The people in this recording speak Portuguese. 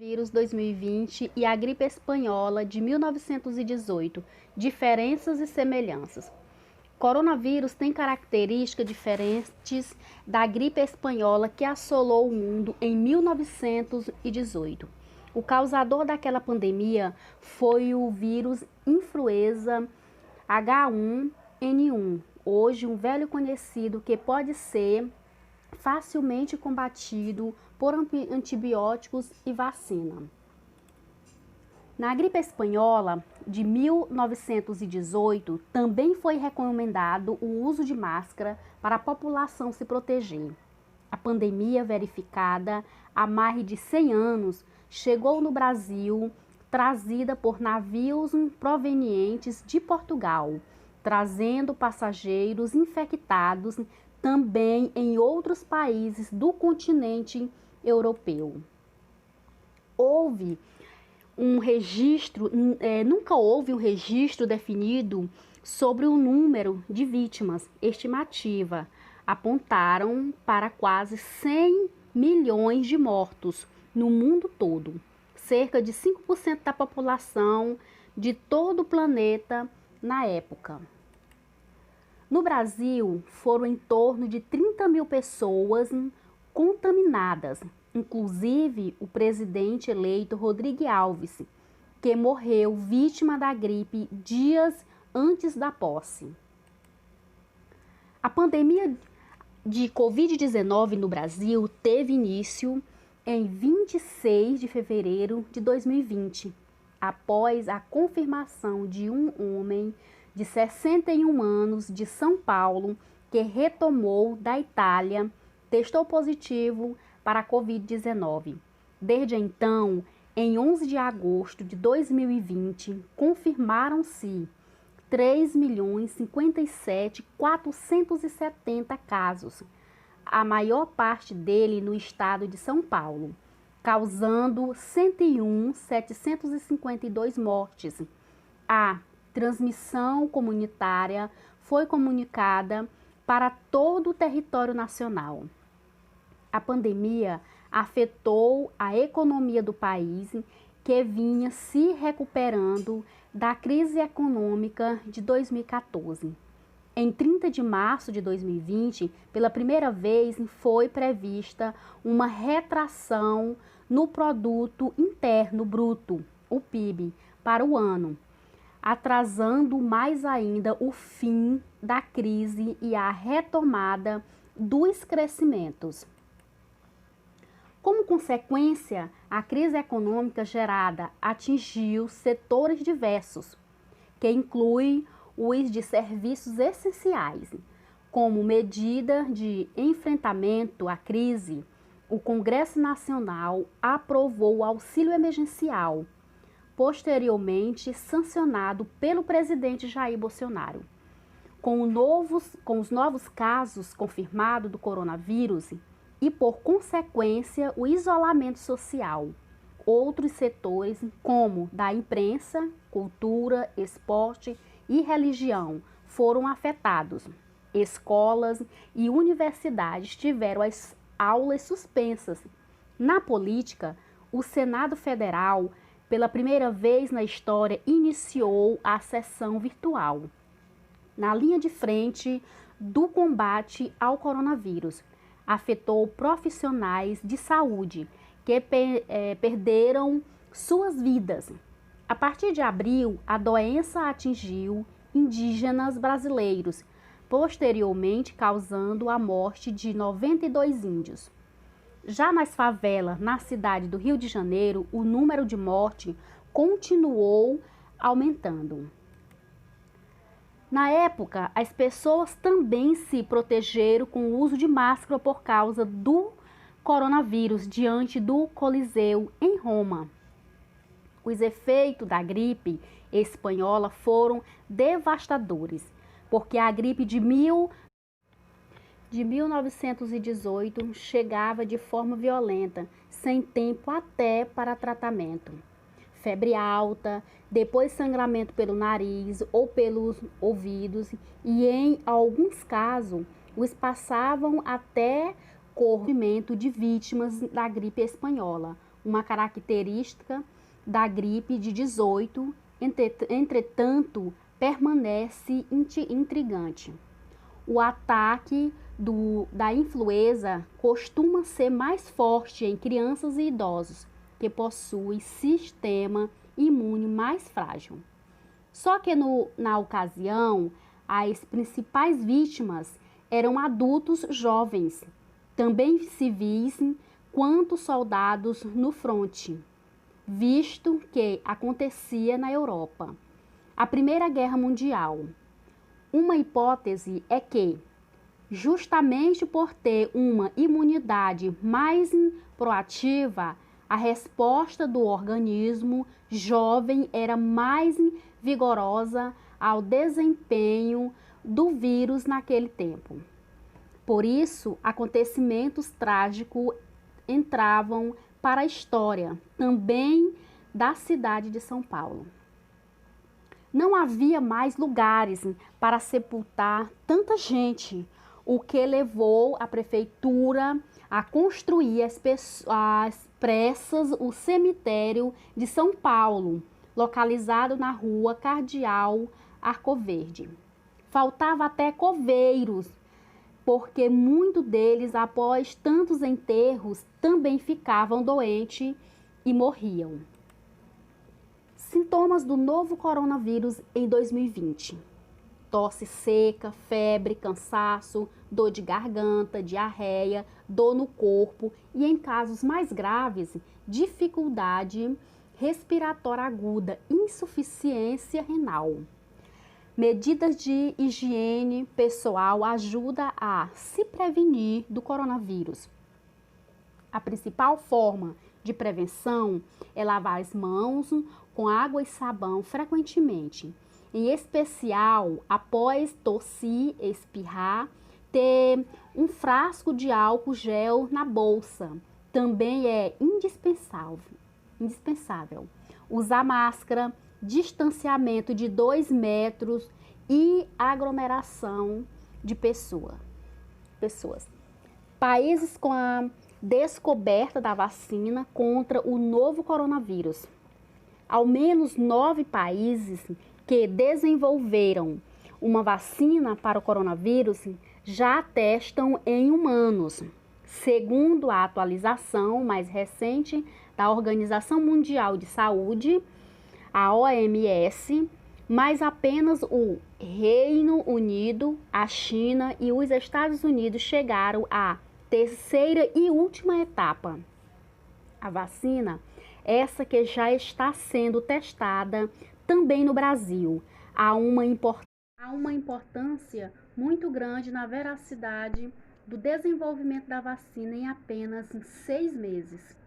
Vírus 2020 e a gripe espanhola de 1918, diferenças e semelhanças. Coronavírus tem características diferentes da gripe espanhola que assolou o mundo em 1918. O causador daquela pandemia foi o vírus influenza H1N1, hoje um velho conhecido que pode ser facilmente combatido por antibióticos e vacina. Na gripe espanhola de 1918, também foi recomendado o uso de máscara para a população se proteger. A pandemia, verificada há mais de 100 anos, chegou no Brasil trazida por navios provenientes de Portugal, trazendo passageiros infectados também em outros países do continente europeu. Nunca houve um registro definido sobre o número de vítimas. Estimativa apontaram para quase 100 milhões de mortos no mundo todo, cerca de 5% da população de todo o planeta na época. No Brasil, foram em torno de 30 mil pessoas contaminadas, inclusive o presidente eleito Rodrigo Alves, que morreu vítima da gripe dias antes da posse. A pandemia de Covid-19 no Brasil teve início em 26 de fevereiro de 2020, após a confirmação de um homem de 61 anos de São Paulo que retornou da Itália, testou positivo para a Covid-19. Desde então, em 11 de agosto de 2020, confirmaram-se 3.057.470 casos, a maior parte dele no estado de São Paulo, causando 101.752 mortes. A transmissão comunitária foi comunicada para todo o território nacional. A pandemia afetou a economia do país, que vinha se recuperando da crise econômica de 2014. Em 30 de março de 2020, pela primeira vez foi prevista uma retração no Produto Interno Bruto, o PIB, para o ano, atrasando mais ainda o fim da crise e a retomada dos crescimentos. Como consequência, a crise econômica gerada atingiu setores diversos, que inclui os de serviços essenciais. Como medida de enfrentamento à crise, o Congresso Nacional aprovou o auxílio emergencial, posteriormente sancionado pelo presidente Jair Bolsonaro. Com os novos casos confirmados do coronavírus e, por consequência, o isolamento social, outros setores, como da imprensa, cultura, esporte e religião, foram afetados. Escolas e universidades tiveram as aulas suspensas. Na política, o Senado Federal, pela primeira vez na história, iniciou a sessão virtual, na linha de frente do combate ao coronavírus. Afetou profissionais de saúde que perderam suas vidas. A partir de abril, a doença atingiu indígenas brasileiros, posteriormente causando a morte de 92 índios. Já nas favelas, na cidade do Rio de Janeiro, o número de mortes continuou aumentando. Na época, as pessoas também se protegeram com o uso de máscara por causa do coronavírus diante do Coliseu em Roma. Os efeitos da gripe espanhola foram devastadores, porque a gripe de 1918 chegava de forma violenta, sem tempo até para tratamento. Febre alta, depois sangramento pelo nariz ou pelos ouvidos e, em alguns casos, os passavam até corrimento de vítimas da gripe espanhola, uma característica da gripe de 18, entretanto, permanece intrigante. O ataque da influenza costuma ser mais forte em crianças e idosos, que possuem sistema imune mais frágil. Só que na ocasião, as principais vítimas eram adultos jovens, também civis, quanto soldados no fronte, visto que acontecia na Europa. A Primeira Guerra Mundial. Uma hipótese é que, justamente por ter uma imunidade mais proativa, a resposta do organismo jovem era mais vigorosa ao desempenho do vírus naquele tempo. Por isso, acontecimentos trágicos entravam para a história, também da cidade de São Paulo. Não havia mais lugares para sepultar tanta gente, o que levou a prefeitura a construir às pressas o cemitério de São Paulo, localizado na rua Cardeal Arcoverde. Faltava até coveiros, porque muitos deles, após tantos enterros, também ficavam doentes e morriam. Sintomas do novo coronavírus em 2020. Tosse seca, febre, cansaço, dor de garganta, diarreia, dor no corpo e, em casos mais graves, dificuldade respiratória aguda, insuficiência renal. Medidas de higiene pessoal ajudam a se prevenir do coronavírus. A principal forma de prevenção é lavar as mãos com água e sabão frequentemente, em especial após tossir, espirrar, ter um frasco de álcool gel na bolsa. Também é indispensável. Usar máscara, distanciamento de 2 metros e aglomeração de pessoas. Países com a descoberta da vacina contra o novo coronavírus. Ao menos 9 países que desenvolveram uma vacina para o coronavírus já testam em humanos, segundo a atualização mais recente da Organização Mundial de Saúde, a OMS, mas apenas o Reino Unido, a China e os Estados Unidos chegaram à terceira e última etapa. A vacina, essa que já está sendo testada também no Brasil, há uma importância muito grande na veracidade do desenvolvimento da vacina em apenas 6 meses.